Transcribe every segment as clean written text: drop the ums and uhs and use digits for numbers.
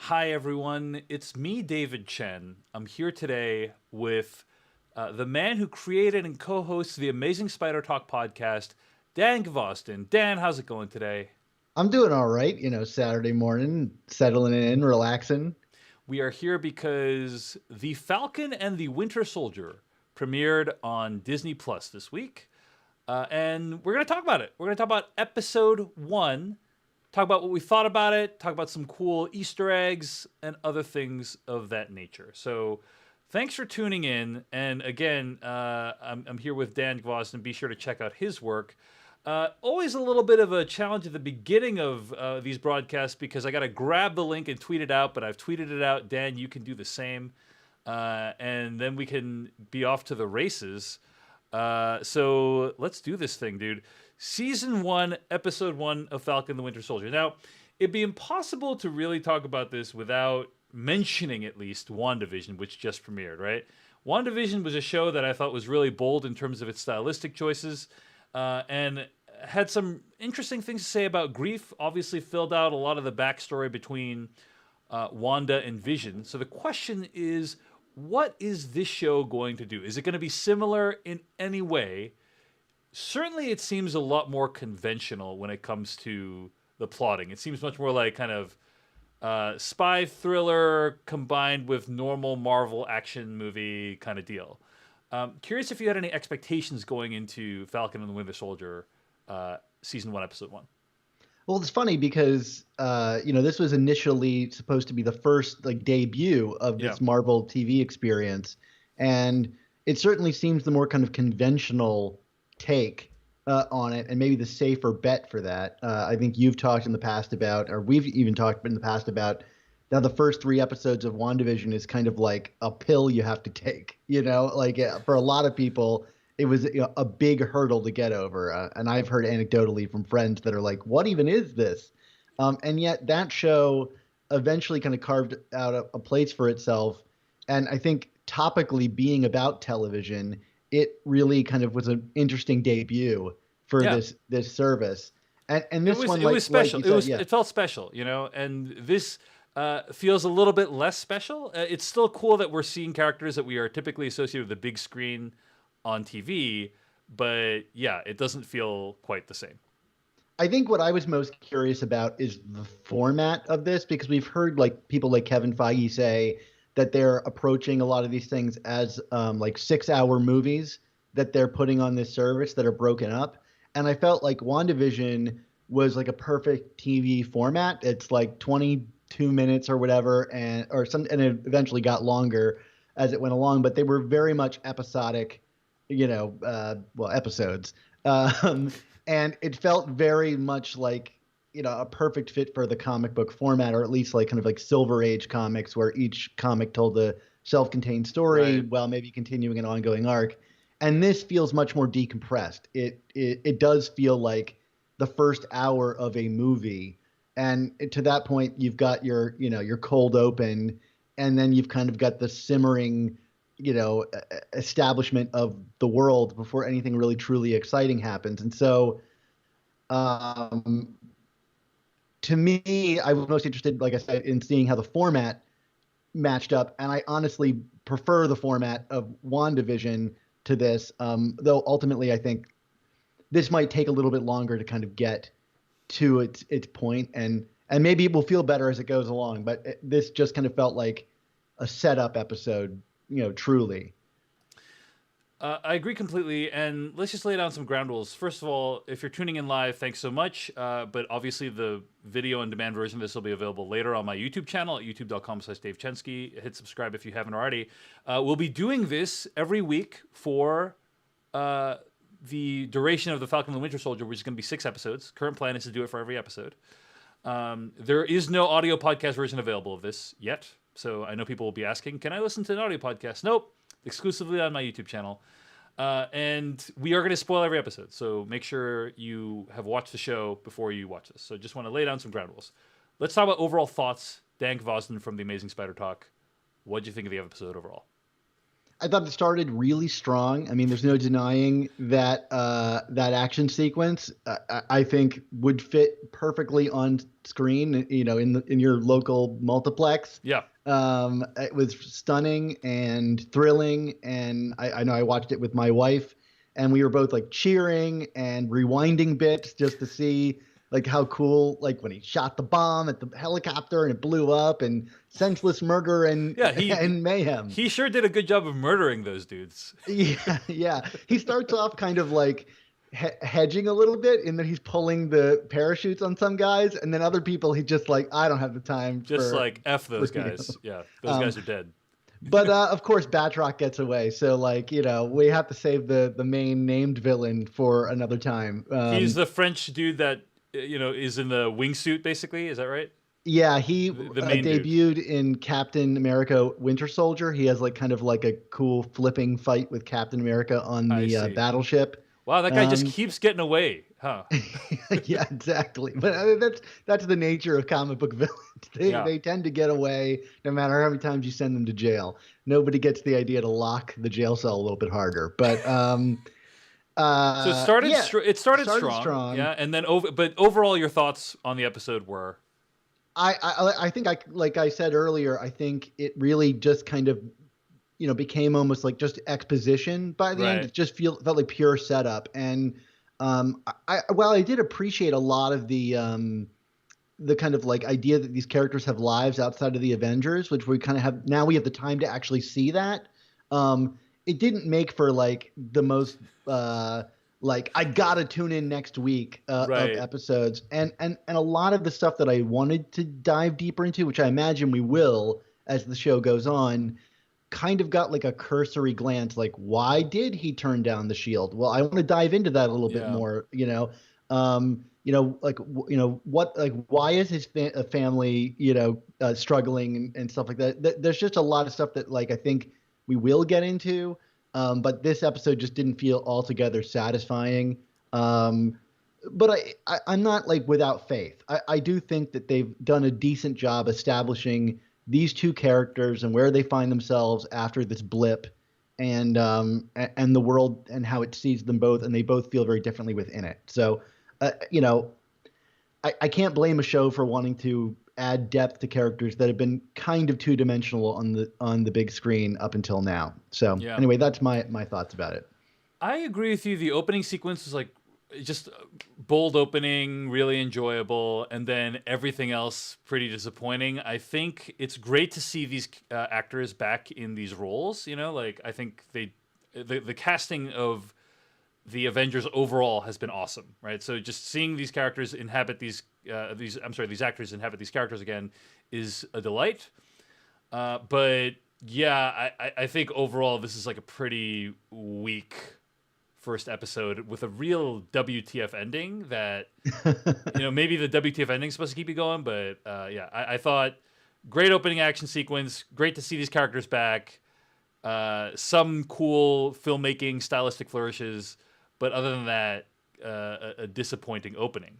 Hi, everyone. It's me, David Chen. I'm here today with the man who created and co hosts the Amazing Spider Talk podcast, Dan Gvozden. Dan, how's it going today? I'm doing all right, Saturday morning, settling in, relaxing. We are here because The Falcon and the Winter Soldier premiered on Disney Plus this week. And we're going to talk about it. We're going to talk about episode one, talk about what we thought about it, talk about some cool Easter eggs, and other things of that nature. So, thanks for tuning in. And again, I'm here with Dan Gvozden. Be sure to check out his work. Always a little bit of a challenge at the beginning of these broadcasts because I got to grab the link and tweet it out, but I've tweeted it out. Dan, you can do the same. And then we can be off to the races. So let's do this thing, dude. Season 1, Episode 1 of Falcon the Winter Soldier. Now, it'd be impossible to really talk about this without mentioning at least WandaVision, which just premiered, right? WandaVision was a show that I thought was really bold in terms of its stylistic choices and had some interesting things to say about grief. Obviously, filled out a lot of the backstory between Wanda and Vision. So the question is, what is this show going to do? Is it going to be similar in any way? Certainly, it seems a lot more conventional when it comes to the plotting. It seems much more like kind of spy thriller combined with normal Marvel action movie kind of deal. Curious if you had any expectations going into Falcon and the Winter Soldier season 1, episode 1. Well, it's funny because this was initially supposed to be the first debut of Yeah. this Marvel TV experience, and it certainly seems the more kind of conventional take on it, and maybe the safer bet for that. I think you've talked in the past about, or we've even talked in the past about, now the first 3 episodes of WandaVision is kind of like a pill you have to take. For a lot of people, it was a big hurdle to get over. And I've heard anecdotally from friends that are like, what even is this? And yet that show eventually kind of carved out a place for itself. And I think topically being about television, it really kind of was an interesting debut for Yeah. this service. And It this was one, it was like special. you said, yeah. It felt special, you know. And this feels a little bit less special. It's still cool that we're seeing characters that we are typically associated with the big screen on TV, but yeah, it doesn't feel quite the same. I think what I was most curious about is the format of this, because we've heard like people like Kevin Feige say that they're approaching a lot of these things as like 6-hour movies that they're putting on this service that are broken up. And I felt like WandaVision was like a perfect TV format. It's like 22 minutes or whatever, and it eventually got longer as it went along, but they were very much episodic, episodes. Um, and it felt very much like a perfect fit for the comic book format, or at least like kind of like Silver Age comics, where each comic told a self-contained story Right. while maybe continuing an ongoing arc. And this feels much more decompressed. It does feel like the first hour of a movie, and to that point, you've got your cold open, and then you've kind of got the simmering establishment of the world before anything really truly exciting happens. And so, um, to me, I was most interested, like I said, in seeing how the format matched up. And I honestly prefer the format of WandaVision to this, though ultimately I think this might take a little bit longer to kind of get to its point, and maybe it will feel better as it goes along. But this just kind of felt like a setup episode, truly. I agree completely, and let's just lay down some ground rules. First of all, if you're tuning in live, thanks so much. But obviously, the video on demand version of this will be available later on my YouTube channel at youtube.com/Dave Chensky. Hit subscribe if you haven't already. We'll be doing this every week for the duration of the Falcon and the Winter Soldier, which is going to be 6 episodes. Current plan is to do it for every episode. There is no audio podcast version available of this yet. So I know people will be asking, can I listen to an audio podcast? Nope. Exclusively on my YouTube channel. And we are going to spoil every episode. So make sure you have watched the show before you watch this. So just want to lay down some ground rules. Let's talk about overall thoughts. Dan Gvozden from the Amazing Spider Talk. What did you think of the episode overall? I thought it started really strong. I mean, there's no denying that that action sequence. I think would fit perfectly on screen. You know, in your local multiplex. Yeah. It was stunning and thrilling, and I know I watched it with my wife, and we were both like cheering and rewinding bits just to see like how cool, like when he shot the bomb at the helicopter and it blew up, and senseless murder and Yeah, and mayhem. he sure did a good job of murdering those dudes. Yeah, yeah. He starts off kind of like hedging a little bit, and then he's pulling the parachutes on some guys, and then other people he just like, I don't have the time. Just for, like F those guys. Yeah, those guys are dead. But of course, Batroc gets away. So like, you know, we have to save the main named villain for another time. He's the French dude that is in the wingsuit, basically. Is that right? Yeah, he The main debuted in Captain America Winter Soldier. He has like kind of like a cool flipping fight with Captain America on the battleship. Wow, that guy just keeps getting away, huh? Yeah, exactly. But that's the nature of comic book villains. They tend to get away no matter how many times you send them to jail. Nobody gets the idea to lock the jail cell a little bit harder. But so it started strong. Yeah, and then but overall, your thoughts on the episode were? I think like I said earlier, I think it really just kind of became almost like just exposition by the end. It just felt like pure setup. And I did appreciate a lot of the kind of like idea that these characters have lives outside of the Avengers, which we kind of have now. We have the time to actually see that. It didn't make for like the most like I gotta tune in next week of episodes, and a lot of the stuff that I wanted to dive deeper into, which I imagine we will as the show goes on, kind of got like a cursory glance, like why did he turn down the shield? Well, I want to dive into that a little bit more, what, like, why is his family, struggling and stuff like that. There's just a lot of stuff that like, I think we will get into. But this episode just didn't feel altogether satisfying. But I'm not like without faith. I do think that they've done a decent job establishing these two characters and where they find themselves after this blip, and the world and how it sees them both, and they both feel very differently within it. So, I can't blame a show for wanting to add depth to characters that have been kind of two-dimensional on the big screen up until now. So anyway, that's my thoughts about it. I agree with you. The opening sequence was like just bold opening, really enjoyable, and then everything else pretty disappointing. I think it's great to see these actors back in these roles. Like I think the casting of the Avengers overall has been awesome, right? So just seeing these characters inhabit these actors inhabit these characters again is a delight. But yeah, I think overall this is like a pretty weak first episode with a real WTF ending that, maybe the WTF ending is supposed to keep you going, but I thought great opening action sequence, great to see these characters back, some cool filmmaking, stylistic flourishes, but other than that, a disappointing opening.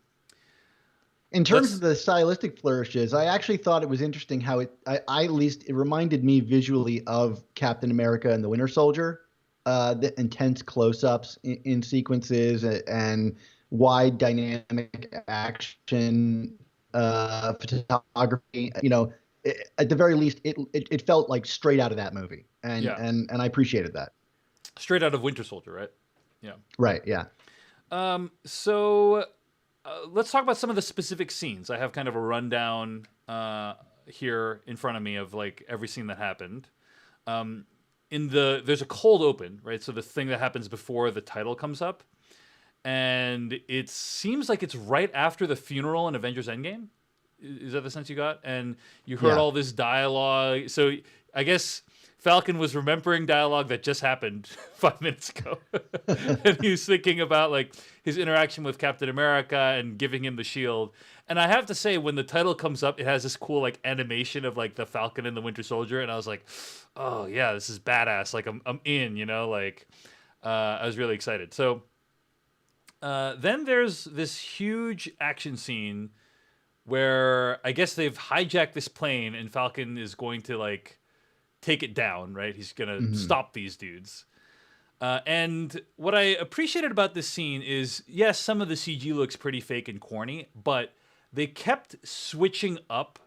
In terms of the stylistic flourishes, I actually thought it was interesting how at least it reminded me visually of Captain America and the Winter Soldier, the intense close-ups in sequences and wide dynamic action, photography. At the very least, it felt like straight out of that movie, and I appreciated that. Straight out of Winter Soldier, right? Yeah. Right. Yeah. So let's talk about some of the specific scenes. I have kind of a rundown here in front of me of like every scene that happened. There's a cold open, right? So the thing that happens before the title comes up, and it seems like it's right after the funeral in Avengers Endgame. Is that the sense you got? And you heard all this dialogue. So I guess Falcon was remembering dialogue that just happened 5 minutes ago. And he was thinking about like his interaction with Captain America and giving him the shield. And I have to say, when the title comes up, it has this cool like animation of like the Falcon and the Winter Soldier. And I was like, oh yeah, this is badass. Like I'm in, I was really excited. So then there's this huge action scene where I guess they've hijacked this plane and Falcon is going to like take it down, right? He's gonna Mm-hmm. stop these dudes. And what I appreciated about this scene is, yes, some of the CG looks pretty fake and corny, but they kept switching up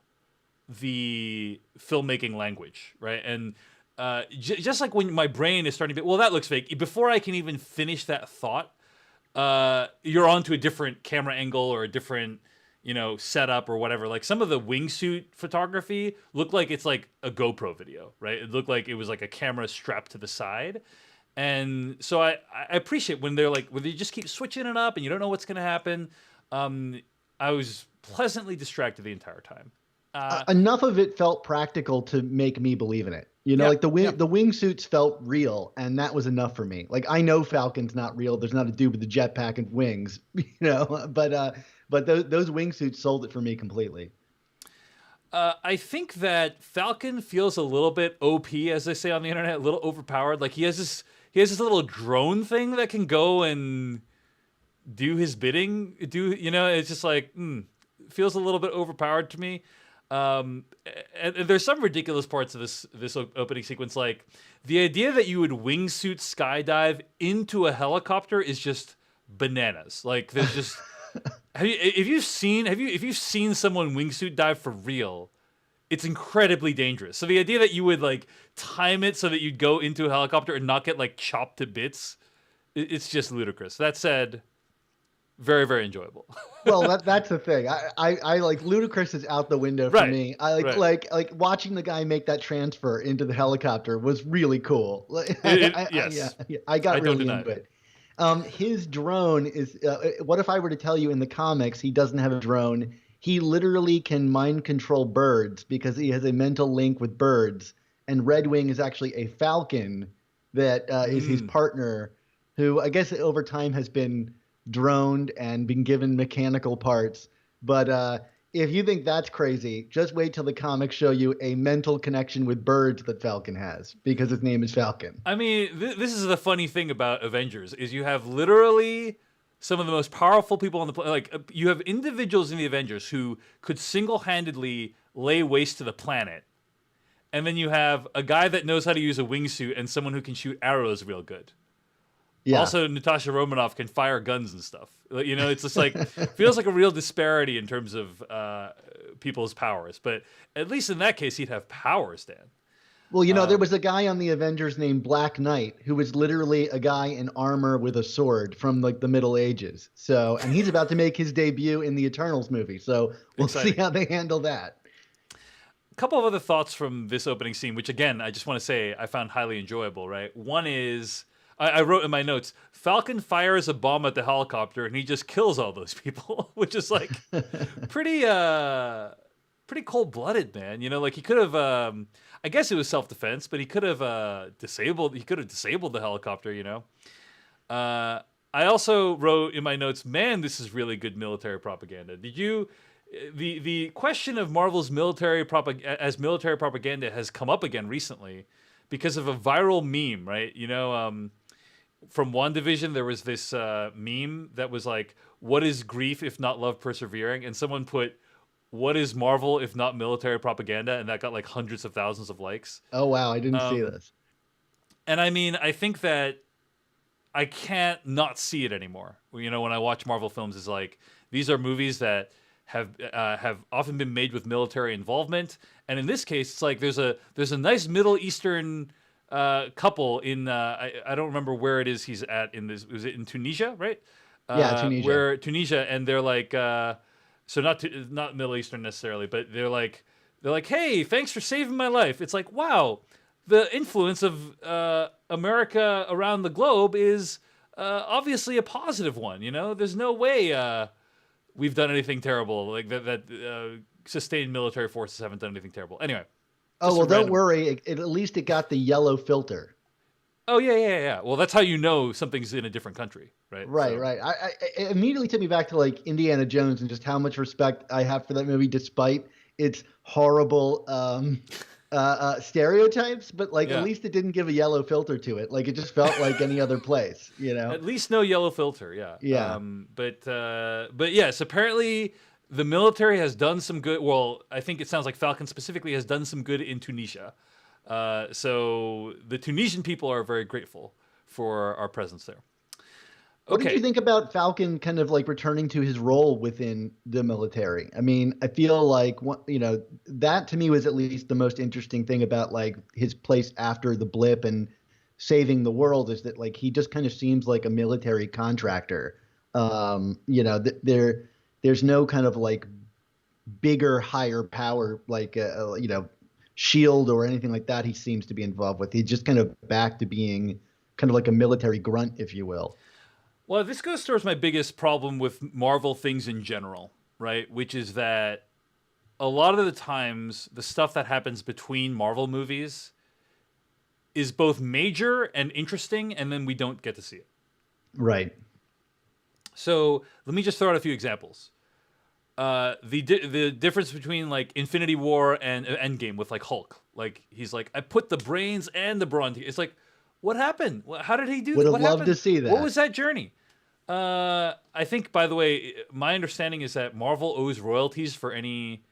the filmmaking language, right? And just like when my brain is starting to be, well, that looks fake. Before I can even finish that thought, you're onto a different camera angle or a different, setup or whatever. Like some of the wingsuit photography looked like it's like a GoPro video, right? It looked like it was like a camera strapped to the side. And so I appreciate when when they just keep switching it up and you don't know what's going to happen. I was pleasantly distracted the entire time. Enough of it felt practical to make me believe in it. Like the wingsuits felt real, and that was enough for me. Like I know Falcon's not real. There's not a dude with a jetpack and wings, but those wingsuits sold it for me completely. I think that Falcon feels a little bit OP, as they say on the internet, a little overpowered. Like he has this little drone thing that can go and do his bidding. It's just like feels a little bit overpowered to me. And there's some ridiculous parts of this opening sequence, like the idea that you would wingsuit skydive into a helicopter is just bananas. Like there's just if you've seen someone wingsuit dive for real, it's incredibly dangerous. So the idea that you would like time it so that you'd go into a helicopter and not get like chopped to bits, it's just ludicrous. That said, very, very enjoyable. Well, that's the thing. I like ludicrous is out the window for me. I like watching the guy make that transfer into the helicopter was really cool. Yes, I got really into it. His drone is. What if I were to tell you in the comics he doesn't have a drone? He literally can mind control birds because he has a mental link with birds. And Red Wing is actually a falcon that is his partner, who I guess over time has been droned and been given mechanical parts. But if you think that's crazy, just wait till the comics show you a mental connection with birds that Falcon has because his name is Falcon. I mean, this is the funny thing about Avengers is you have literally some of the most powerful people on the planet. Like you have individuals in the Avengers who could single-handedly lay waste to the planet. And then you have a guy that knows how to use a wingsuit and someone who can shoot arrows real good. Yeah. Also, Natasha Romanoff can fire guns and stuff. It's just like feels like a real disparity in terms of people's powers. But at least in that case, he'd have powers, Dan. Well, there was a guy on the Avengers named Black Knight who was literally a guy in armor with a sword from like the Middle Ages. So, and he's about to make his debut in the Eternals movie. So we'll see how they handle that. A couple of other thoughts from this opening scene, which again, I just want to say I found highly enjoyable. Right, one is. I wrote in my notes, Falcon fires a bomb at the helicopter and he just kills all those people, which is like pretty cold-blooded, man. Like he could have, I guess it was self-defense, but he could have disabled the helicopter, I also wrote in my notes, man, this is really good military propaganda. The question of Marvel's military propaganda has come up again recently because of a viral meme, right? From WandaVision, there was this meme that was like, what is grief if not love persevering? And someone put, what is Marvel if not military propaganda? And that got like hundreds of thousands of likes. Oh, wow. I didn't see this. And I mean, I think that I can't not see it anymore. When I watch Marvel films, it's like, these are movies that have often been made with military involvement. And in this case, it's like there's a nice Middle Eastern couple in I don't remember where it is he's at in this. Was it in Tunisia, right? Tunisia. Tunisia, and they're like so not Middle Eastern necessarily, but they're like, hey, thanks for saving my life. It's like, wow, the influence of America around the globe is obviously a positive one. There's no way we've done anything terrible like that. Sustained military forces haven't done anything terrible. Anyway. Oh, well, don't worry. At least it got the yellow filter. Oh, yeah. Well, that's how you know something's in a different country, right? Right. It immediately took me back to like Indiana Jones and just how much respect I have for that movie, despite its horrible stereotypes. But like, at least it didn't give a yellow filter to it. Like, it just felt like any other place, At least no yellow filter, yeah. Yeah. But yes, apparently the military has done some good. Well, I think it sounds like Falcon specifically has done some good in Tunisia. So the Tunisian people are very grateful for our presence there. What did Okay. you think about Falcon kind of like returning to his role within the military? I mean, I feel like that to me was at least the most interesting thing about like his place after the blip and saving the world is that like he just kind of seems like a military contractor. There's no kind of like bigger, higher power like shield or anything like that. He seems to be involved with. He's just kind of back to being kind of like a military grunt, if you will. Well, this goes towards my biggest problem with Marvel things in general, right? Which is that a lot of the times the stuff that happens between Marvel movies is both major and interesting, and then we don't get to see it. Right. So let me just throw out a few examples. The difference between like Infinity War and Endgame with like Hulk, like he's like, I put the brains and the brawn. It's like, what happened? How did he do Would that? have What loved happened? to see that. What was that journey? I think, by the way, my understanding is that Marvel owes royalties for any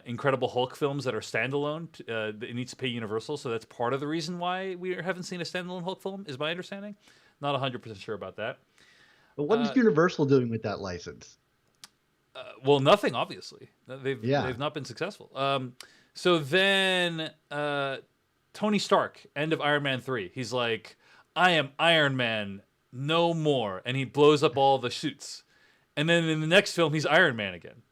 Incredible Hulk films that are standalone. It needs to pay Universal, so that's part of the reason why we haven't seen a standalone Hulk film, is my understanding. Not 100% sure about that. But what is Universal doing with that license? Well, nothing, obviously. Yeah. They've not been successful. So then Tony Stark, end of Iron Man 3, he's like, I am Iron Man, no more. And he blows up all the suits. And then in the next film, he's Iron Man again.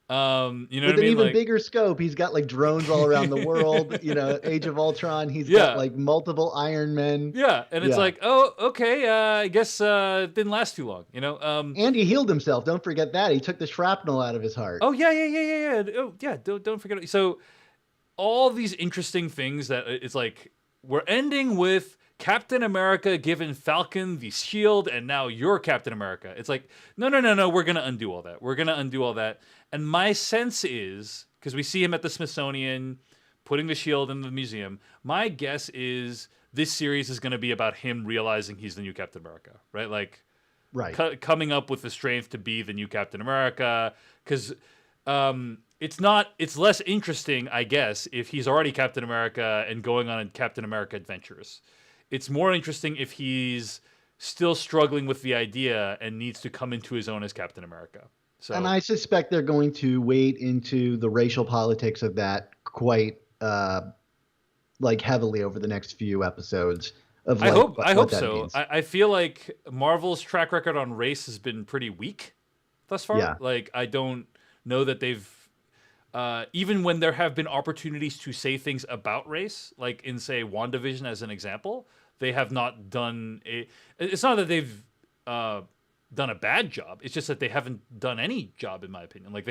You know With what I an mean? even Like, bigger scope, he's got like drones all around the world. Age of Ultron, he's Yeah. got like multiple Iron Men. yeah. And it's Yeah. like, oh, okay. I guess it didn't last too long, And he healed himself. Don't forget that. He took the shrapnel out of his heart. Oh, yeah. Oh, yeah. Don't forget. So all these interesting things that it's like, we're ending with Captain America giving Falcon the shield, and now you're Captain America. It's like, no. We're going to undo all that. And my sense is, because we see him at the Smithsonian putting the shield in the museum, my guess is this series is going to be about him realizing he's the new Captain America, right? Like, Right. coming up with the strength to be the new Captain America. Because it's less interesting, I guess, if he's already Captain America and going on Captain America adventures. It's more interesting if he's still struggling with the idea and needs to come into his own as Captain America. So, And I suspect they're going to wade into the racial politics of that quite like heavily over the next few episodes. Of I like, hope that so. means. I feel like Marvel's track record on race has been pretty weak thus far. Yeah. Like, I don't know that they've even when there have been opportunities to say things about race, like in, say, WandaVision as an example, they have not done it's not that they've done a bad job. It's just that they haven't done any job, in my opinion. Like,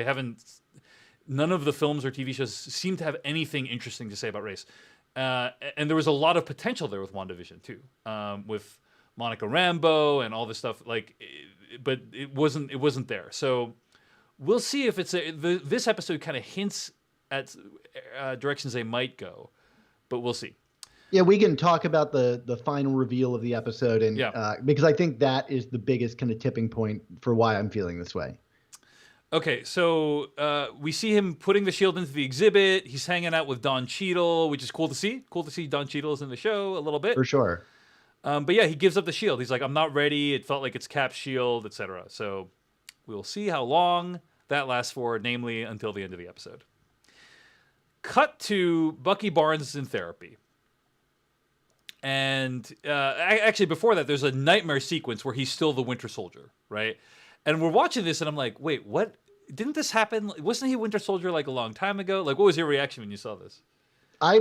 none of the films or TV shows seem to have anything interesting to say about race. And there was a lot of potential there with WandaVision too, with Monica Rambeau and all this stuff. But it wasn't there. So we'll see if this episode kind of hints at directions they might go, but we'll see. Yeah, we can talk about the final reveal of the episode, and because I think that is the biggest kind of tipping point for why I'm feeling this way. Okay, so we see him putting the shield into the exhibit. He's hanging out with Don Cheadle, which is cool to see. Cool to see Don Cheadle's in the show a little bit. For sure. But yeah, he gives up the shield. He's like, I'm not ready. It felt like it's Cap's shield, etc. So we'll see how long that lasts for, namely until the end of the episode. Cut to Bucky Barnes in therapy. And actually, before that, there's a nightmare sequence where he's still the Winter Soldier, right? And we're watching this, and I'm like, wait, what? Didn't this happen? Wasn't he Winter Soldier like a long time ago? Like, what was your reaction when you saw this? I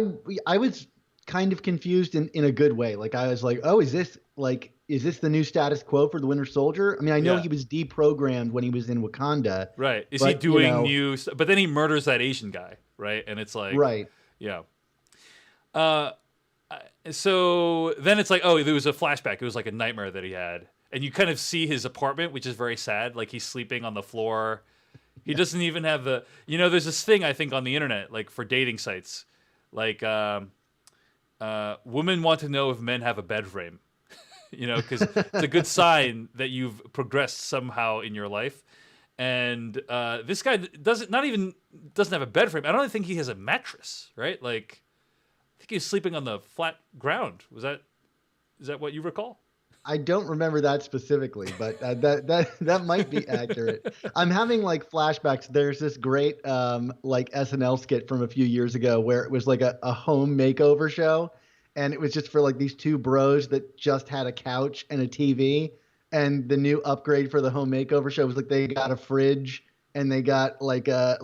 was kind of confused in a good way. Like, I was like, oh, is this the new status quo for the Winter Soldier? I mean, I know he was deprogrammed when he was in Wakanda. Right. Is he doing new stuff? But then he murders that Asian guy, right? And it's like... Right. Yeah. So then it's like, oh, there was a flashback. It was like a nightmare that he had. And you kind of see his apartment, which is very sad. Like, he's sleeping on the floor. He doesn't even have the... there's this thing, I think, on the internet, like, for dating sites. Like, women want to know if men have a bed frame. Because it's a good sign that you've progressed somehow in your life. And this guy doesn't have a bed frame. I don't think he has a mattress, right? Like, think he was sleeping on the flat ground. Is that what you recall? I don't remember that specifically, but that might be accurate. I'm having like flashbacks. There's this great like SNL skit from a few years ago where it was like a home makeover show, and it was just for like these two bros that just had a couch and a TV, and the new upgrade for the home makeover show was like they got a fridge and they got like a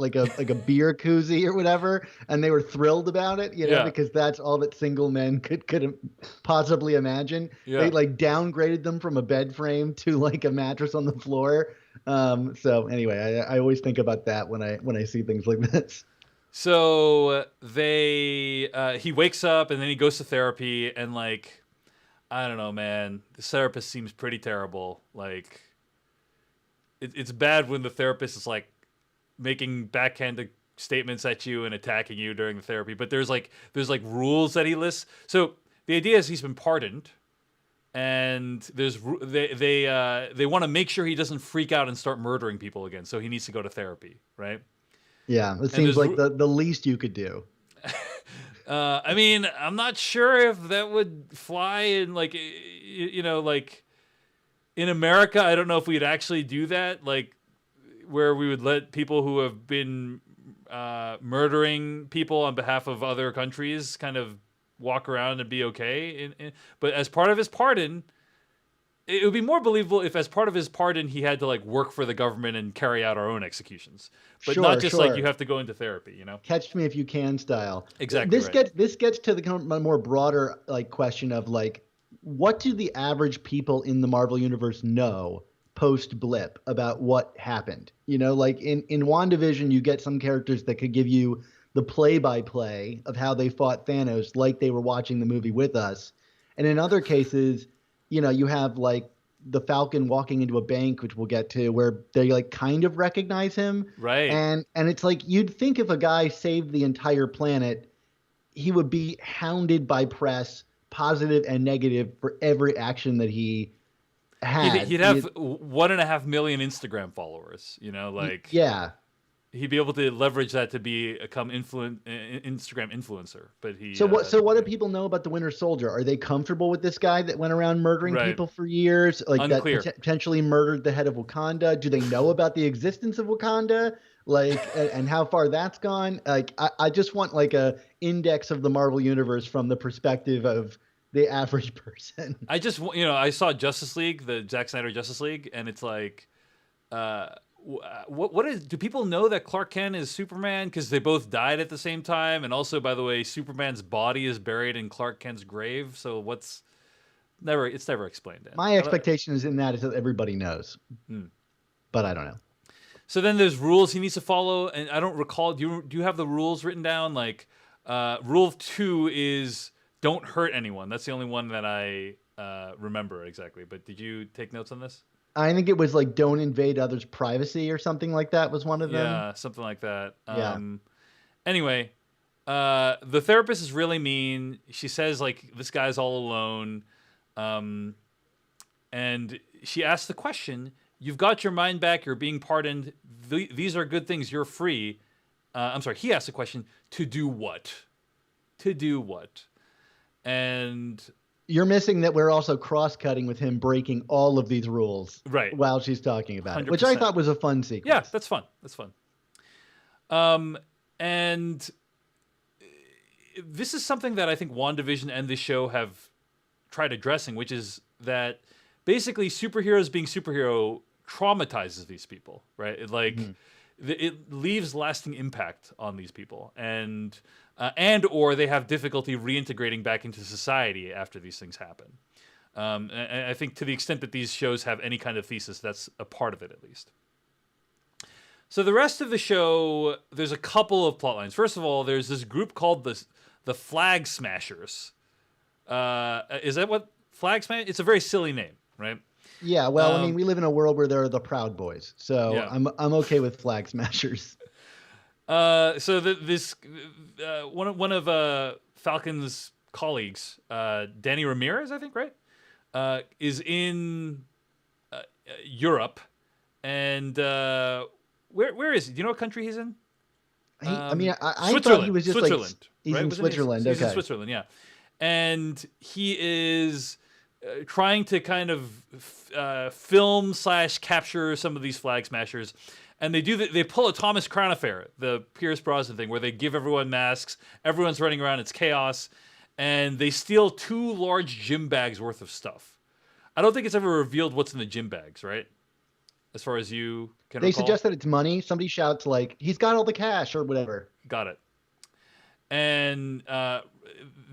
beer koozie or whatever, and they were thrilled about it, you know, Yeah. because that's all that single men could possibly imagine. Yeah. They like downgraded them from a bed frame to like a mattress on the floor. So anyway, I always think about that when I see things like this. So he wakes up and then he goes to therapy, and like, I don't know, man, the therapist seems pretty terrible. Like, it's bad when the therapist is like making backhanded statements at you and attacking you during the therapy. But there's rules that he lists. So the idea is he's been pardoned, and they want to make sure he doesn't freak out and start murdering people again. So he needs to go to therapy, right? Yeah, it seems like the least you could do. I mean, I'm not sure if that would fly in like, you know, like in America. I don't know if we'd actually do that, like where we would let people who have been murdering people on behalf of other countries kind of walk around and be okay. But as part of his pardon, it would be more believable if as part of his pardon he had to like work for the government and carry out our own executions, but not just like you have to go into therapy, you know? Catch me if you can style. Exactly. This gets to the kind of more broader like question of like, what do the average people in the Marvel universe know post blip about what happened? You know, like in WandaVision, you get some characters that could give you the play-by-play of how they fought Thanos, like they were watching the movie with us. And in other cases, you know, you have like the Falcon walking into a bank, which we'll get to, where they like kind of recognize him. Right. And it's like, you'd think if a guy saved the entire planet, he would be hounded by press, positive and negative, for every action that he had. He'd have 1.5 million Instagram followers, you know, like, yeah. He'd be able to leverage that to become Instagram influencer. But So what do people know about the Winter Soldier? Are they comfortable with this guy that went around murdering people for years? Like Unclear. That potentially murdered the head of Wakanda? Do they know about the existence of Wakanda? Like, and how far that's gone? Like, I just want like a index of the Marvel universe from the perspective of the average person. I saw Justice League, the Zack Snyder Justice League, and it's like, do people know that Clark Kent is Superman because they both died at the same time? And also, by the way, Superman's body is buried in Clark Kent's grave. So it's never explained. My expectation is that everybody knows, but I don't know. So then there's rules he needs to follow, and I don't recall. Do you have the rules written down? Like, rule 2 is don't hurt anyone. That's the only one that I remember exactly. But did you take notes on this? I think it was like don't invade others' privacy or something like that was one of them. Yeah, something like that. Yeah. Anyway, the therapist is really mean. She says like this guy's all alone, and she asks the question: "You've got your mind back. You're being pardoned. These are good things. You're free." I'm sorry. He asked the question: "To do what? To do what?" And you're missing that we're also cross-cutting with him breaking all of these rules while she's talking about 100%. It, which I thought was a fun sequence. Yeah, that's fun. That's fun. And this is something that I think WandaVision and this show have tried addressing, which is that basically superheroes being superhero traumatizes these people, right? It leaves lasting impact on these people, and or they have difficulty reintegrating back into society after these things happen. And I think to the extent that these shows have any kind of thesis, that's a part of it at least. So the rest of the show, there's a couple of plot lines. First of all, there's this group called the Flag Smashers. Is that what Flag Smash? It's a very silly name, right? Yeah, well, I mean, we live in a world where there are the Proud Boys, so yeah. I'm okay with Flag Smashers. So one of Falcon's colleagues, Danny Ramirez, I think, right, is in Europe, and where is he? Do you know what country he's in? I thought he was just Switzerland. He's right? in Switzerland. He's in Okay. Switzerland, yeah. And he is trying to kind of film / capture some of these flag smashers. And they pull a Thomas Crown affair, the Pierce Brosnan thing, where they give everyone masks, everyone's running around, it's chaos, and they steal 2 large gym bags worth of stuff. I don't think it's ever revealed what's in the gym bags, right? As far as you can They recall. suggest that it's money. Somebody shouts like, "He's got all the cash" or whatever. Got it. And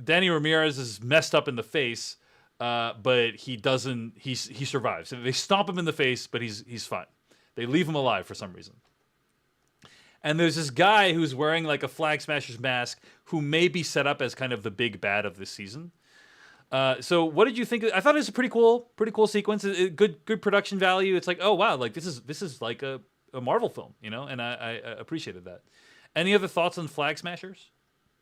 Danny Ramirez is messed up in the face, but he doesn't. He survives. They stomp him in the face, but he's fine. They leave him alive for some reason. And there's this guy who's wearing like a Flag Smasher's mask who may be set up as kind of the big bad of this season. So what did you think? I thought it was a pretty cool sequence. Good production value. It's like, oh wow, like this is like a Marvel film, you know, and I appreciated that. Any other thoughts on Flag Smashers?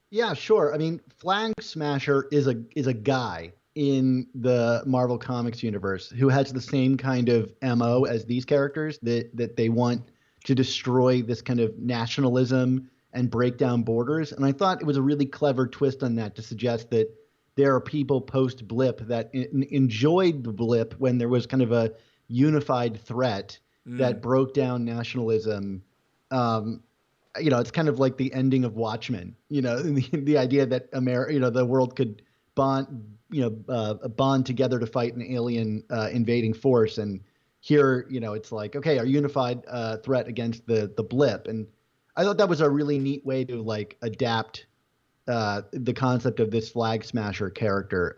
Yeah, sure. I mean, Flag Smasher is a guy in the Marvel Comics universe who has the same kind of MO as these characters, that they want to destroy this kind of nationalism and break down borders. And I thought it was a really clever twist on that to suggest that there are people post blip that enjoyed the blip when there was kind of a unified threat that broke down nationalism. It's kind of like the ending of Watchmen, the idea that the world could bond together to fight an alien invading force. And here, it's like, okay, our unified threat against the blip. And I thought that was a really neat way to like adapt the concept of this Flag Smasher character.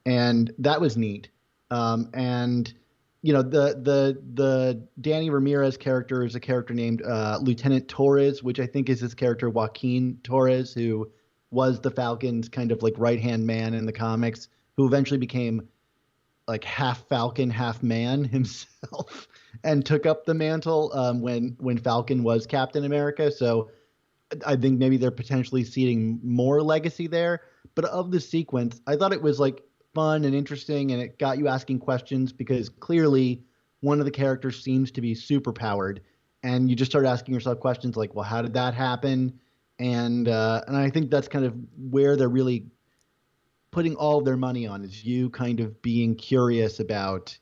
And that was neat. And the Danny Ramirez character is a character named Lieutenant Torres, which I think is his character Joaquin Torres, who was the Falcons' kind of like right-hand man in the comics, who eventually became like half Falcon, half man himself, and took up the mantle when Falcon was Captain America. So I think maybe they're potentially seeding more legacy there. But of the sequence, I thought it was like fun and interesting, and it got you asking questions because clearly one of the characters seems to be super powered, and you just start asking yourself questions like, well, how did that happen? And I think that's kind of where they're really putting all of their money on, is you kind of being curious about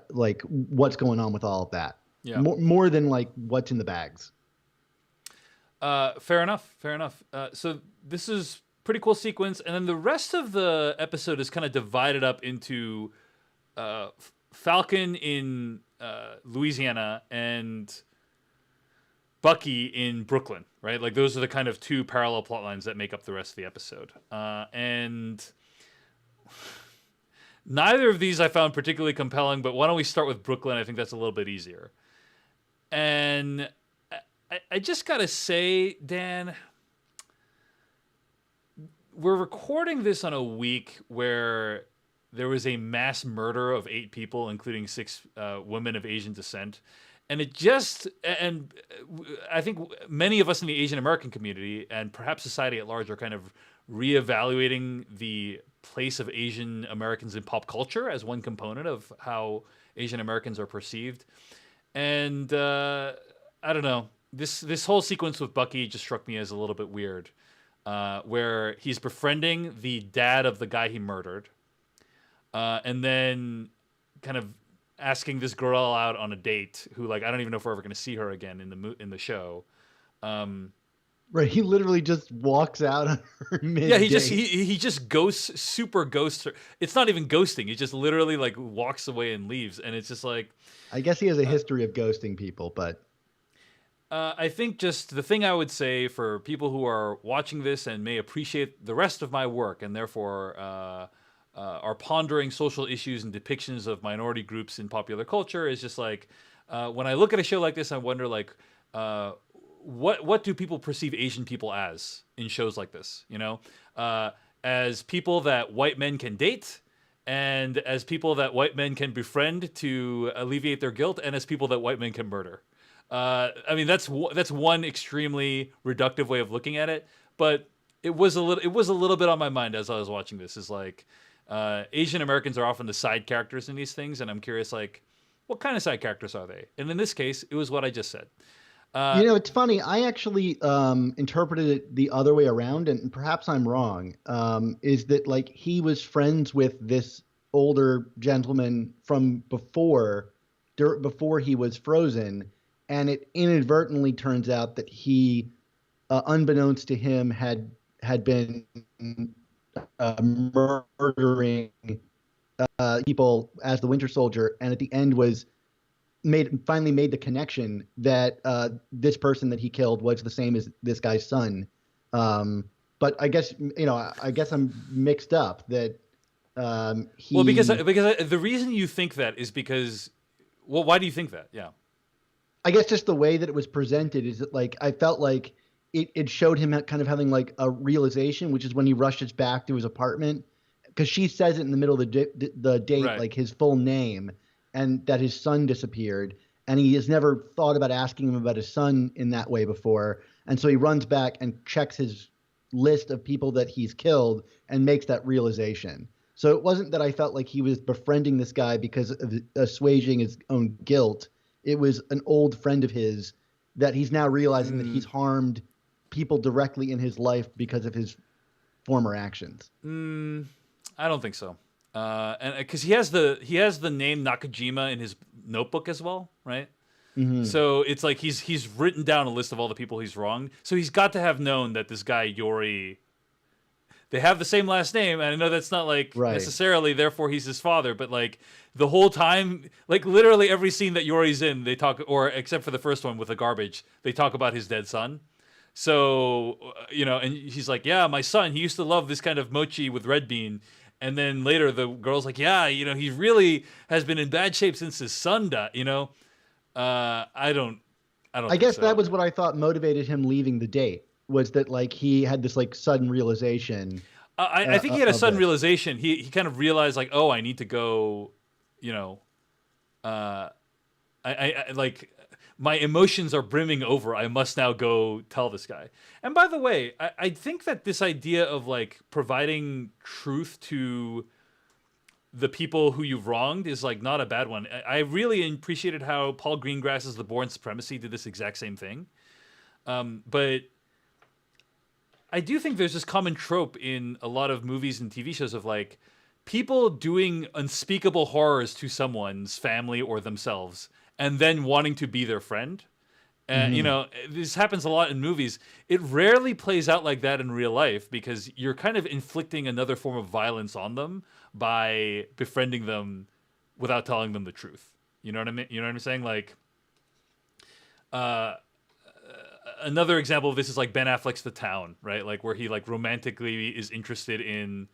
like what's going on with all of that. Yeah. More than like what's in the bags. Fair enough. So this is pretty cool sequence, and then the rest of the episode is kind of divided up into Falcon in Louisiana and Bucky in Brooklyn, right? Like those are the kind of 2 parallel plot lines that make up the rest of the episode. And neither of these I found particularly compelling, but why don't we start with Brooklyn? I think that's a little bit easier. And I just gotta say, Dan, we're recording this on a week where there was a mass murder of 8 people, including 6 women of Asian descent. And I think many of us in the Asian American community and perhaps society at large are kind of reevaluating the place of Asian Americans in pop culture as one component of how Asian Americans are perceived. And I don't know, this whole sequence with Bucky just struck me as a little bit weird, where he's befriending the dad of the guy he murdered, and then kind of asking this girl out on a date who, like, I don't even know if we're ever going to see her again in the show. Right, he literally just walks out on her mid. Yeah, he just super ghosts her. It's not even ghosting. He just literally like walks away and leaves, and it's just like, I guess he has a history of ghosting people, but I think just the thing I would say for people who are watching this and may appreciate the rest of my work and therefore are pondering social issues and depictions of minority groups in popular culture is just like, when I look at a show like this, I wonder like, what do people perceive Asian people as in shows like this? You know, as people that white men can date, and as people that white men can befriend to alleviate their guilt, and as people that white men can murder. I mean, that's one extremely reductive way of looking at it, but it was a little bit on my mind as I was watching this. Is like, Asian Americans are often the side characters in these things, and I'm curious, like, what kind of side characters are they? And in this case, it was what I just said. It's funny. I actually interpreted it the other way around, and perhaps I'm wrong. Is that like he was friends with this older gentleman from before he was frozen, and it inadvertently turns out that he, unbeknownst to him, had been murdering people as the Winter Soldier, and at the end was finally made the connection that this person that he killed was the same as this guy's son. But I guess I'm mixed up that well, because the reason you think that is because, well, why do you think that? Yeah. I guess just the way that it was presented is that like I felt like it showed him kind of having like a realization, which is when he rushes back to his apartment because she says it in the middle of the date, Right. like his full name, and that his son disappeared. And he has never thought about asking him about his son in that way before. And so he runs back and checks his list of people that he's killed and makes that realization. So it wasn't that I felt like he was befriending this guy because of assuaging his own guilt. It was an old friend of his that he's now realizing that he's harmed people directly in his life because of his former actions. I don't think so. And because he has the name Nakajima in his notebook as well, right? Mm-hmm. So it's like he's written down a list of all the people he's wronged. So he's got to have known that this guy Yori, they have the same last name, and I know that's not like necessarily therefore he's his father, but like the whole time, like literally every scene that Yori's in, they talk, or except for the first one with the garbage, they talk about his dead son. So and he's like, yeah, my son, he used to love this kind of mochi with red bean. And then later the girl's like, yeah, he really has been in bad shape since his son died, I don't I guess that was what I thought motivated him leaving the date, was that like he had this like sudden realization. I think he had a sudden realization. He kind of realized like, oh, I need to go, I like my emotions are brimming over. I must now go tell this guy. And by the way, I think that this idea of like providing truth to the people who you've wronged is like not a bad one. I really appreciated how Paul Greengrass's The Bourne Supremacy did this exact same thing. But I do think there's this common trope in a lot of movies and TV shows of like people doing unspeakable horrors to someone's family or themselves and then wanting to be their friend. And, this happens a lot in movies. It rarely plays out like that in real life because you're kind of inflicting another form of violence on them by befriending them without telling them the truth. You know what I mean? You know what I'm saying? Like, another example of this is like Ben Affleck's The Town, right? Like where he like romantically is interested in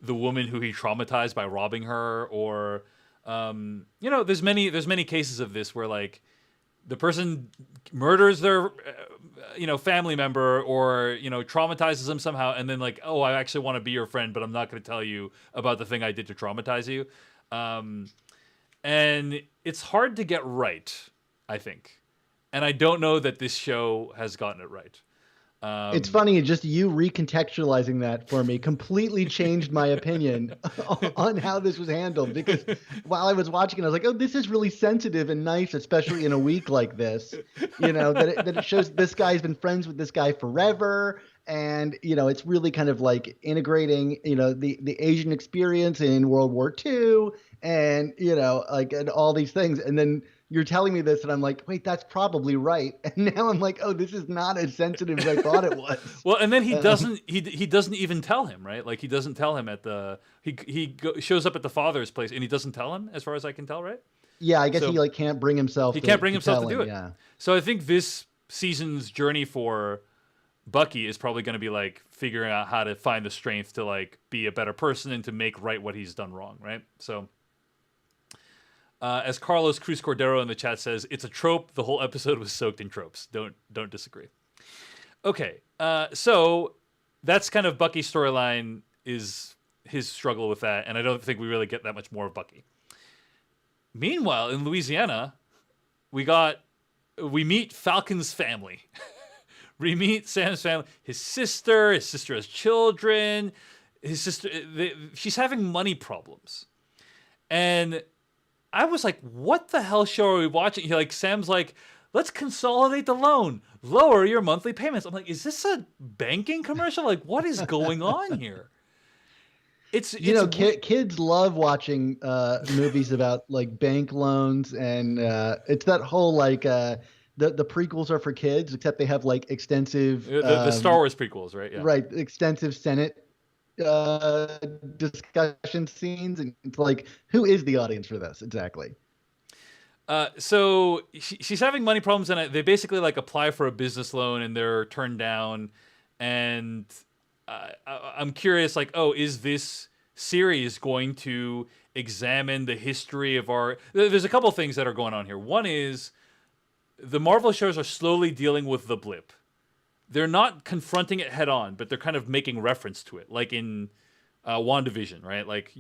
the woman who he traumatized by robbing her, or there's many cases of this where like the person murders their family member or traumatizes them somehow, and then like, oh, I actually want to be your friend, but I'm not going to tell you about the thing I did to traumatize you. And it's hard to get right, I think, and I don't know that this show has gotten it right. It's funny, just you recontextualizing that for me completely changed my opinion on how this was handled, because while I was watching it, I was like, oh, this is really sensitive and nice, especially in a week like this, that it shows this guy's been friends with this guy forever. And, it's really kind of like integrating, the Asian experience in World War II and, and all these things. And then you're telling me this and I'm like, wait, that's probably right. And now I'm like, oh, this is not as sensitive as I thought it was. Well, and then he doesn't even tell him, right? Like he doesn't tell him shows up at the father's place and he doesn't tell him, as far as I can tell, right? Yeah, I guess he like can't bring himself to do it. Yeah. So I think this season's journey for Bucky is probably going to be like figuring out how to find the strength to like be a better person and to make right what he's done wrong, right? So as Carlos Cruz Cordero in the chat says, it's a trope. The whole episode was soaked in tropes. Don't disagree. Okay, so that's kind of Bucky's storyline, is his struggle with that, and I don't think we really get that much more of Bucky. Meanwhile, in Louisiana, we meet Falcon's family. We meet Sam's family. His sister has children. His sister, she's having money problems, and I was like, what the hell show are we watching? Sam's like, let's consolidate the loan, lower your monthly payments. I'm like, is this a banking commercial? Like, what is going on here? It's kids love watching movies about like bank loans, and it's that whole like the prequels are for kids, except they have like extensive the Star Wars prequels, right? Yeah. Right, extensive Senate discussion scenes, and it's like, who is the audience for this exactly? So she's having money problems, and they basically like apply for a business loan, and they're turned down. And I'm curious, like, oh, is this series going to examine the history of our? There's a couple things that are going on here. One is the Marvel shows are slowly dealing with the blip. They're not confronting it head on, but they're kind of making reference to it, like in WandaVision, right? Like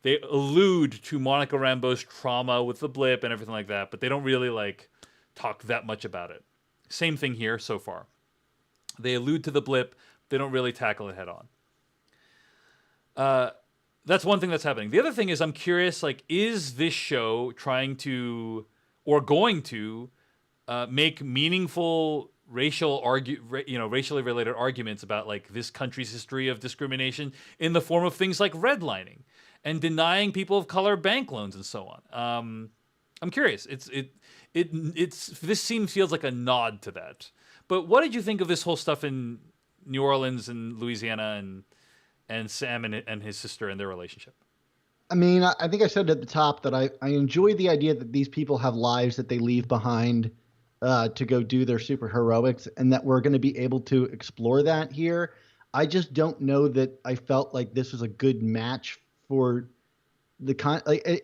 they allude to Monica Rambeau's trauma with the blip and everything like that, but they don't really like talk that much about it. Same thing here so far. They allude to the blip, they don't really tackle it head on. That's one thing that's happening. The other thing is, I'm curious, like, is this show trying to, or going to, make meaningful racially related arguments about like this country's history of discrimination in the form of things like redlining and denying people of color bank loans and so on. I'm curious. This scene feels like a nod to that. But what did you think of this whole stuff in New Orleans and Louisiana and Sam and his sister and their relationship? I mean, I think I said at the top that I enjoy the idea that these people have lives that they leave behind to go do their super heroics, and that we're going to be able to explore that here. I just don't know that I felt like this was a good match for the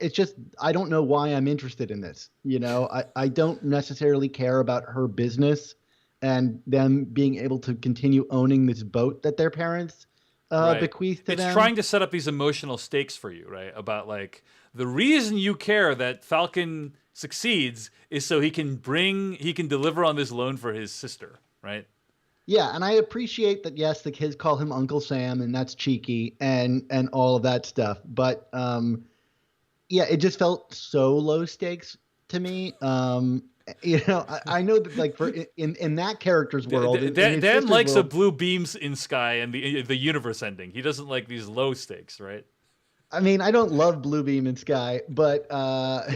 it's just, I don't know why I'm interested in this. I don't necessarily care about her business and them being able to continue owning this boat that their parents bequeathed to them. It's trying to set up these emotional stakes for you, right? About like the reason you care that Falcon succeeds is so he can deliver on this loan for his sister, right? Yeah, and I appreciate that. Yes, the kids call him Uncle Sam, and that's cheeky, and all of that stuff. But yeah, it just felt so low stakes to me. I know that like for in that character's world, Dan likes a blue beams in sky and the universe ending. He doesn't like these low stakes, right? I mean, I don't love Blue Beam in Sky, but I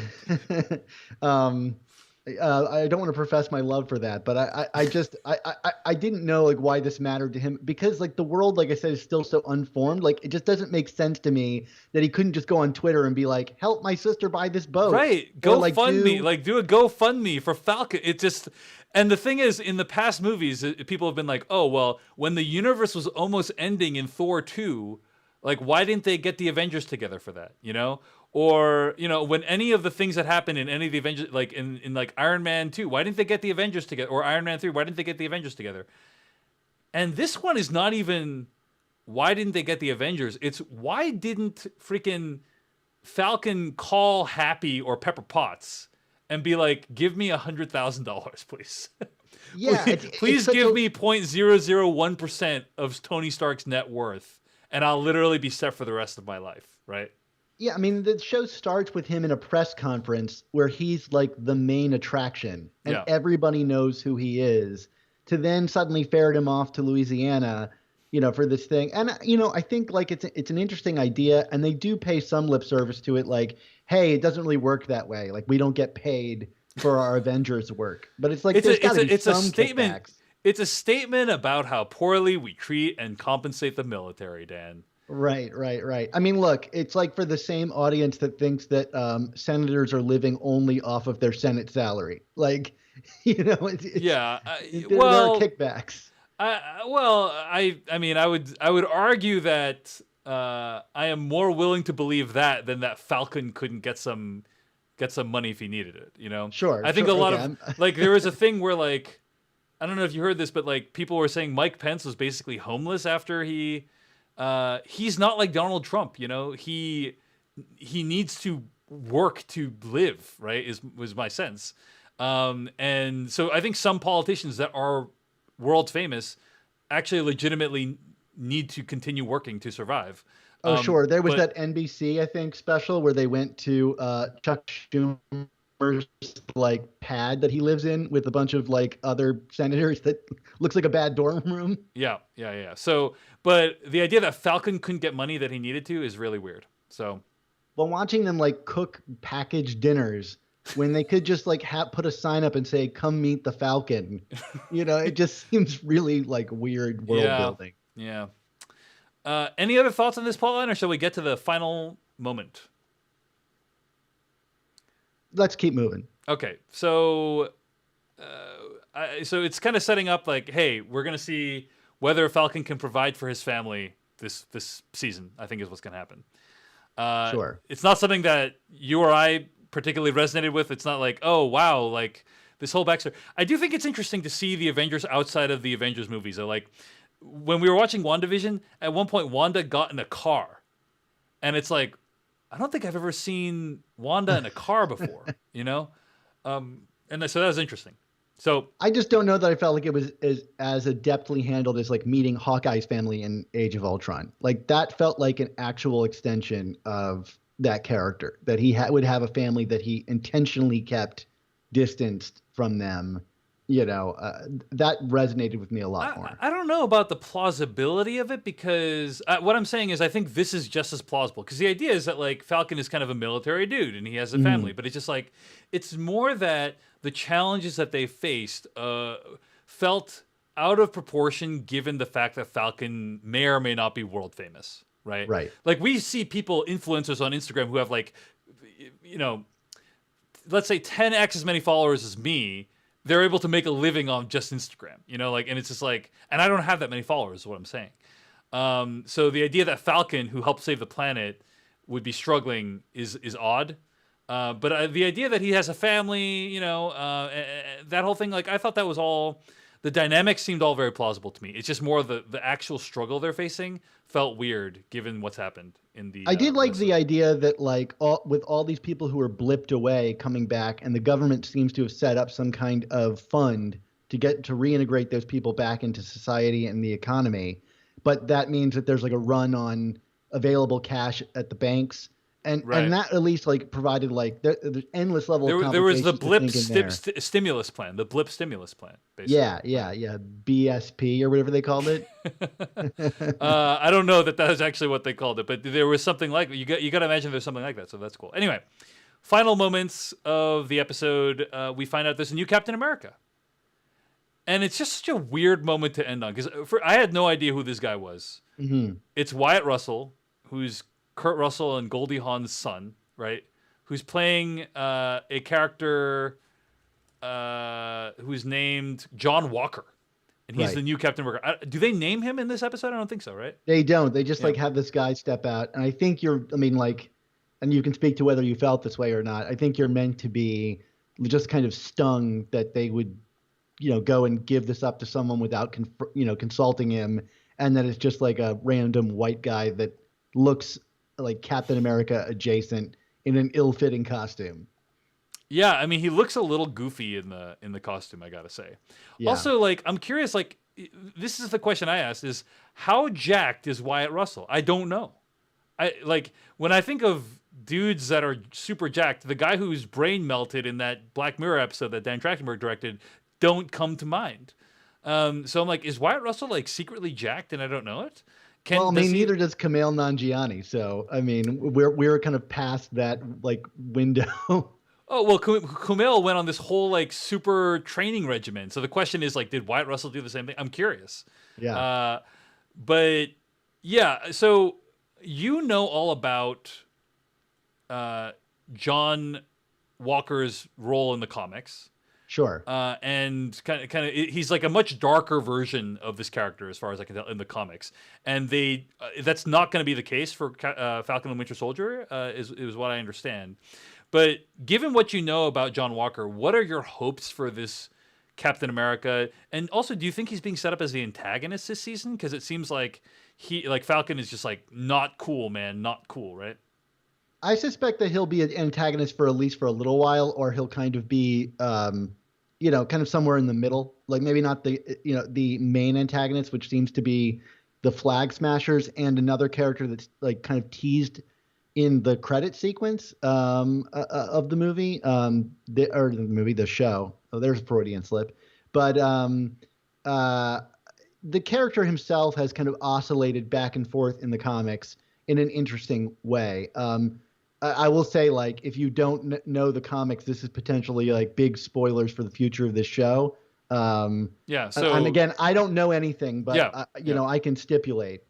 don't want to profess my love for that. But I didn't know like why this mattered to him, because like the world, like I said, is still so unformed. Like it just doesn't make sense to me that he couldn't just go on Twitter and be like, "Help my sister buy this boat." Right? Do a GoFundMe for Falcon. It just. And the thing is, in the past movies, people have been like, "Oh well, when the universe was almost ending in Thor 2. Like, why didn't they get the Avengers together for that, Or, when any of the things that happened in any of the Avengers, like in like Iron Man 2, why didn't they get the Avengers together? Or Iron Man 3, why didn't they get the Avengers together? And this one is not even, why didn't they get the Avengers? It's, why didn't freaking Falcon call Happy or Pepper Potts and be like, give me $100,000, please? Yeah. please give me 0.001% of Tony Stark's net worth, and I'll literally be set for the rest of my life, right? Yeah, I mean, the show starts with him in a press conference where he's like the main attraction, and everybody knows who he is, to then suddenly ferret him off to Louisiana, for this thing. And, I think like it's an interesting idea, and they do pay some lip service to it, like, hey, it doesn't really work that way. Like, we don't get paid for our Avengers work. But it's like, it's a statement. Kickbacks. It's a statement about how poorly we treat and compensate the military, Dan. Right. I mean, look, it's like for the same audience that thinks that senators are living only off of their Senate salary. Like, there are kickbacks. I mean, I would argue that I am more willing to believe that than that Falcon couldn't get some money if he needed it. Sure. I think a lot of like there was a thing where like, I don't know if you heard this, but like people were saying Mike Pence was basically homeless after he's not like Donald Trump, he needs to work to live, right? Was my sense. And so I think some politicians that are world famous actually legitimately need to continue working to survive. Sure. There was that NBC, I think, special where they went to Chuck Schumer like pad that he lives in with a bunch of like other senators that looks like a bad dorm room. Yeah. So, but the idea that Falcon couldn't get money that he needed to is really weird. So, While watching them like cook packaged dinners when they could just like put a sign up and say, "Come meet the Falcon," it just seems really like weird world building. Yeah. Any other thoughts on this plotline, or shall we get to the final moment? Let's keep moving. Okay, so so it's kind of setting up like, hey, we're gonna see whether Falcon can provide for his family this season. I think is what's gonna happen. Sure. It's not something that you or I particularly resonated with. It's not like, oh wow, like this whole backstory. I do think it's interesting to see the Avengers outside of the Avengers movies. So like when we were watching WandaVision, at one point Wanda got in a car, and it's like, I don't think I've ever seen Wanda in a car before, and so that was interesting. So I just don't know that I felt like it was as adeptly handled as like meeting Hawkeye's family in Age of Ultron. Like that felt like an actual extension of that character, that he would have a family that he intentionally kept distanced from them. That resonated with me a lot more. I don't know about the plausibility of it, because what I'm saying is I think this is just as plausible, because the idea is that like Falcon is kind of a military dude and he has a family, but it's just like, it's more that the challenges that they faced felt out of proportion given the fact that Falcon may or may not be world famous, right? Right. Like we see people, influencers on Instagram who have like, let's say 10x as many followers as me. They're able to make a living on just Instagram, and it's just like, and I don't have that many followers is what I'm saying. So the idea that Falcon, who helped save the planet, would be struggling is odd. But the idea that he has a family, that whole thing, like I thought that was all, the dynamics seemed all very plausible to me. It's just more the actual struggle they're facing felt weird given what's happened in the. I did like the idea that like with all these people who were blipped away coming back, and the government seems to have set up some kind of fund to reintegrate those people back into society and the economy. But that means that there's like a run on available cash at the banks. And that at least like provided like there's endless level of there was the blip stimulus plan, basically. Yeah, BSP or whatever they called it. I don't know that is actually what they called it, but there was something like, you got to imagine there's something like that, so that's cool. Anyway, final moments of the episode, we find out there's a new Captain America. And it's just such a weird moment to end on, because I had no idea who this guy was. Mm-hmm. It's Wyatt Russell, who's Kurt Russell and Goldie Hawn's son, right? Who's playing a character who's named John Walker. And he's the new Captain America. Do they name him in this episode? I don't think so, right? They don't. They just like have this guy step out. And I think and you can speak to whether you felt this way or not. I think you're meant to be just kind of stung that they would, go and give this up to someone without, consulting him. And that it's just like a random white guy that looks like Captain America adjacent in an ill-fitting costume. Yeah, I mean, he looks a little goofy in the costume, I gotta say. Yeah. Also, like, I'm curious, like, this is the question I asked, is how jacked is Wyatt Russell? I don't know. When I think of dudes that are super jacked, the guy whose brain melted in that Black Mirror episode that Dan Trachtenberg directed don't come to mind. So I'm like, is Wyatt Russell like secretly jacked and I don't know it? Neither does Kumail Nanjiani. So, I mean, we're kind of past that like window. Oh, well, Kumail went on this whole like super training regimen. So the question is like, did Wyatt Russell do the same thing? I'm curious. Yeah. But yeah, so all about John Walker's role in the comics. Sure. And kind of, he's like a much darker version of this character, as far as I can tell, in the comics. And that's not going to be the case for Falcon and Winter Soldier, is what I understand. But given what you know about John Walker, what are your hopes for this Captain America? And also, do you think he's being set up as the antagonist this season? Because it seems like Falcon is just like, not cool, man, not cool, right? I suspect that he'll be an antagonist for at least for a little while, or he'll kind of be, kind of somewhere in the middle. Like maybe not the main antagonist, which seems to be the Flag Smashers, and another character that's like kind of teased in the credit sequence of the movie, the show. Oh, there's a Freudian slip. But uh, the character himself has kind of oscillated back and forth in the comics in an interesting way. I will say, like, if you don't know the comics, this is potentially like big spoilers for the future of this show. Yeah. And again, I don't know anything, but Yeah, you know, I can stipulate.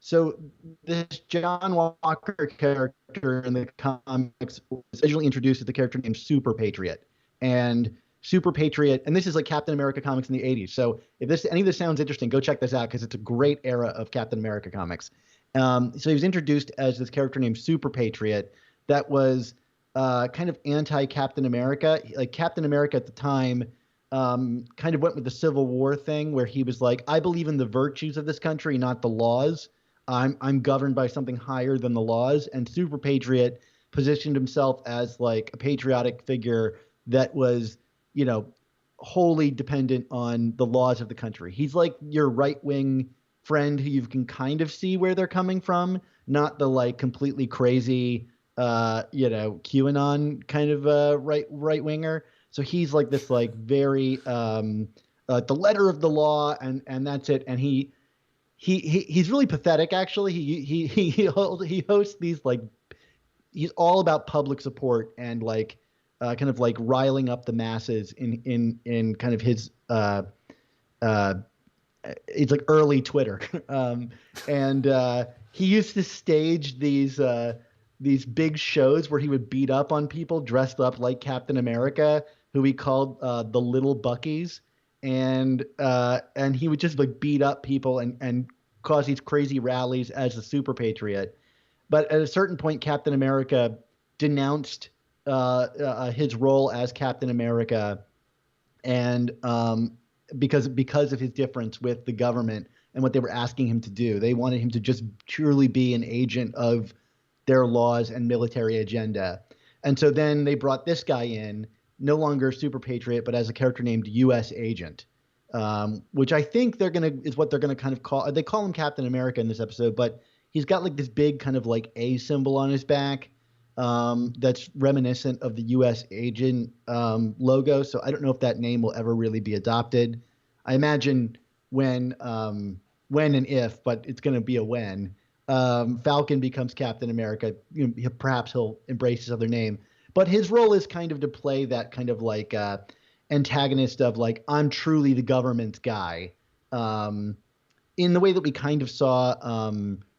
So this John Walker character in the comics was originally introduced as the character named Super Patriot, and Super Patriot, and this is like Captain America comics in the 80s. So if any of this sounds interesting, go check this out because it's a great era of Captain America comics. So he was introduced as this character named Super Patriot that was kind of anti-Captain America. Like Captain America at the time kind of went with the Civil War thing where he was like, I believe in the virtues of this country, not the laws. I'm governed by something higher than the laws. And Super Patriot positioned himself as like a patriotic figure that was, you know, wholly dependent on the laws of the country. He's like your right-wing friend who you can kind of see where they're coming from, not the like completely crazy, you know, QAnon kind of right-winger. So he's like this like very the letter of the law, and that's it. And he's really pathetic actually. He hosts these like, he's all about public support and like kind of like riling up the masses in kind of his it's like early Twitter. And he used to stage these big shows where he would beat up on people dressed up like Captain America, who he called the Little Buckies. And he would just like beat up people and cause these crazy rallies as the Super Patriot. But at a certain point, Captain America denounced his role as Captain America, and because of his difference with the government and what they were asking him to do, they wanted him to just purely be an agent of their laws and military agenda. And so then they brought this guy in, no longer Super Patriot, but as a character named U.S. Agent, which I think is what they're gonna kind of call. They call him Captain America in this episode, but he's got like this big kind of like A symbol on his back that's reminiscent of the U.S. Agent logo. So I don't know if that name will ever really be adopted. I imagine when and if, but it's going to be a when. Falcon becomes Captain America, you know, perhaps he'll embrace his other name. But his role is kind of to play that kind of like antagonist of like, I'm truly the government's guy, in the way that we kind of saw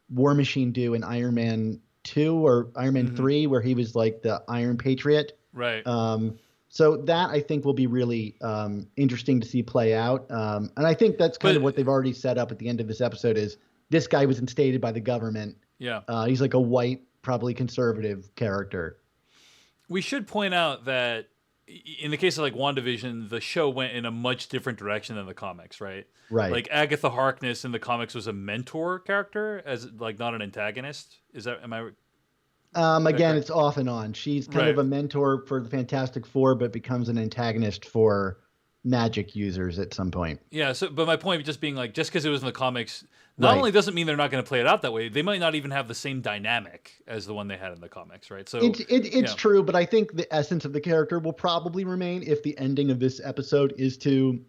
War Machine do in Iron Man 2 or Iron Man 3, where he was like the Iron Patriot. Right. So that I think will be really interesting to see play out. And I think that's kind of what they've already set up at the end of this episode is this guy was instated by the government. Yeah. He's like a white, probably conservative character. We should point out that in the case of like WandaVision, the show went in a much different direction than the comics, right? Right. Like Agatha Harkness in the comics was a mentor character, as like not an antagonist. Am I? Again, it's off and on. She's kind of a mentor for the Fantastic Four, but becomes an antagonist for magic users at some point. Yeah. So, but my point just being like, just because it was in the comics, not only doesn't mean they're not going to play it out that way, they might not even have the same dynamic as the one they had in the comics, right? So it's true, but I think the essence of the character will probably remain if the ending of this episode is to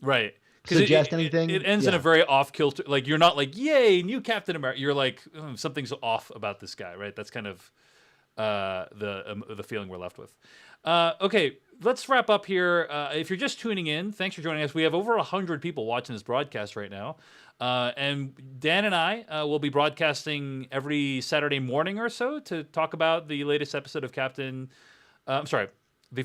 suggest anything. It ends in a very off-kilter. Like you're not like, yay, new Captain America. You're like, something's off about this guy, right? That's kind of the feeling we're left with. Okay, let's wrap up here. If you're just tuning in, thanks for joining us. We have over 100 people watching this broadcast right now. And Dan and I will be broadcasting every Saturday morning or so to talk about the latest episode of The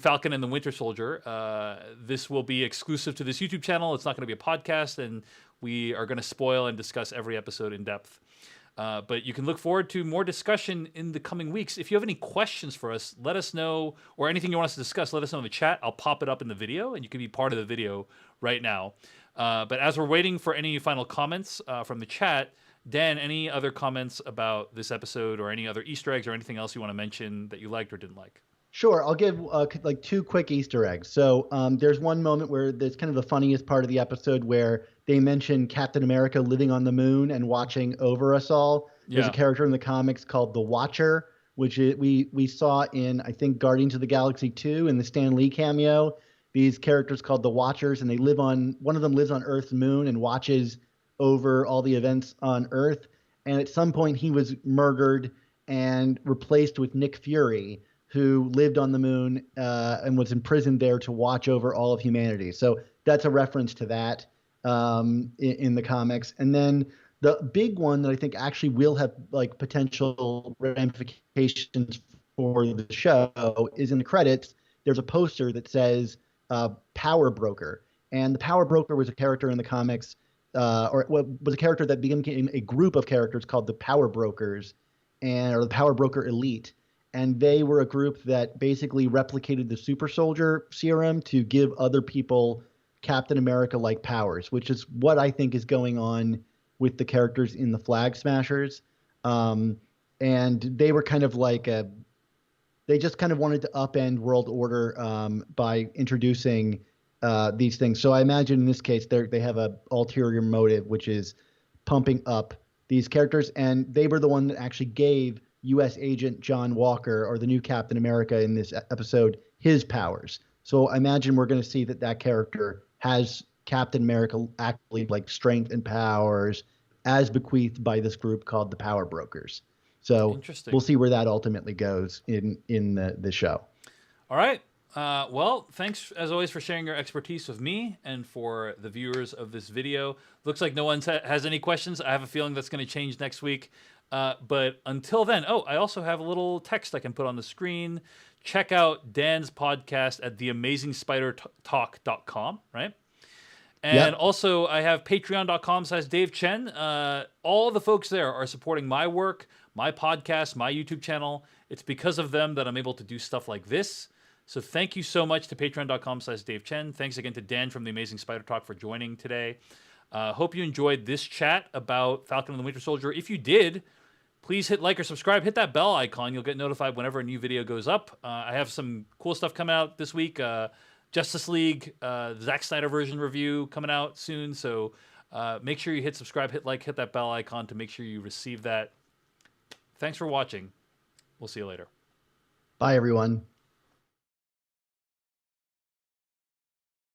Falcon and the Winter Soldier. This will be exclusive to this YouTube channel. It's not going to be a podcast, and we are going to spoil and discuss every episode in depth. But you can look forward to more discussion in the coming weeks. If you have any questions for us, let us know, or anything you want us to discuss, let us know in the chat. I'll pop it up in the video, and you can be part of the video right now. But as we're waiting for any final comments from the chat, Dan, any other comments about this episode or any other Easter eggs or anything else you want to mention that you liked or didn't like? Sure. I'll give like two quick Easter eggs. So there's one moment where there's kind of the funniest part of the episode where they mention Captain America living on the moon and watching over us all. There's a character in the comics called the Watcher, which we saw in, I think, Guardians of the Galaxy 2 in the Stan Lee cameo. These characters called the Watchers, and one of them lives on Earth's moon and watches over all the events on Earth. And at some point he was murdered and replaced with Nick Fury, who lived on the moon and was imprisoned there to watch over all of humanity. So that's a reference to that in the comics. And then the big one that I think actually will have like potential ramifications for the show is in the credits. There's a poster that says Power Broker. And the Power Broker was a character in the comics, was a character that became a group of characters called the Power Brokers, or the Power Broker Elite. And they were a group that basically replicated the super soldier serum to give other people Captain America-like powers, which is what I think is going on with the characters in the Flag Smashers. And they were kind of like they just kind of wanted to upend World Order by introducing these things. So I imagine in this case, they have a ulterior motive, which is pumping up these characters. And they were the one that actually gave U.S. Agent John Walker, or the new Captain America in this episode, his powers. So I imagine we're going to see that character has Captain America actually like strength and powers as bequeathed by this group called the Power Brokers. So we'll see where that ultimately goes in the show. All right. Well, thanks as always for sharing your expertise with me and for the viewers of this video. Looks like no one has any questions. I have a feeling that's going to change next week. But until then, I also have a little text I can put on the screen. Check out Dan's podcast at theamazingspidertalk.com, right? And also I have patreon.com/Dave Chen. All the folks there are supporting my work, my podcast, my YouTube channel. It's because of them that I'm able to do stuff like this. So thank you so much to patreon.com/Dave Chen. Thanks again to Dan from The Amazing Spider Talk for joining today. Hope you enjoyed this chat about Falcon and the Winter Soldier. If you did, please hit like or subscribe. Hit that bell icon. You'll get notified whenever a new video goes up. I have some cool stuff coming out this week. Justice League, Zack Snyder version review coming out soon. So make sure you hit subscribe, hit like, hit that bell icon to make sure you receive that. Thanks for watching. We'll see you later. Bye, everyone.